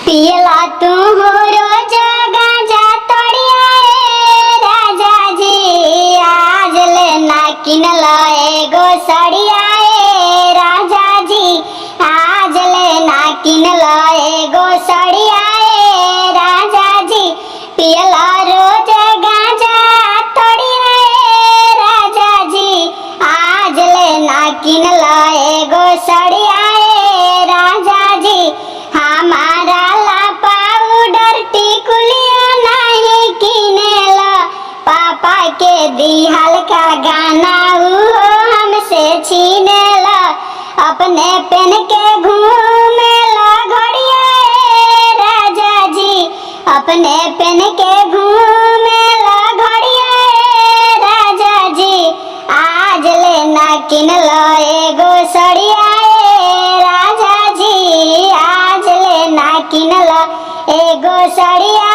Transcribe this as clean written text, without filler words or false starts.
पियला तू हो रोज गांजा तोड़िया राजा जी, आज लेना किनला एगो सड़िया राजा जी, आज लेना किनला एगो सड़िया राजा जी। पियला रोज गांजा तोड़िया राजा जी, आज लेना किनला एगो सड़िया राजा जी। हमारा ला पाउडर टिकुलिया नहीं किनेला, पापा के दिहल का गाना वो हमसे छीनेला। अपने पेन के घूमेला घड़िया राजा जी, अपने पेन के घूमेला घड़िया राजा जी। आज लेना किनला एगो सड़िया राजा जी, आज लेना किनला एगो सड़िया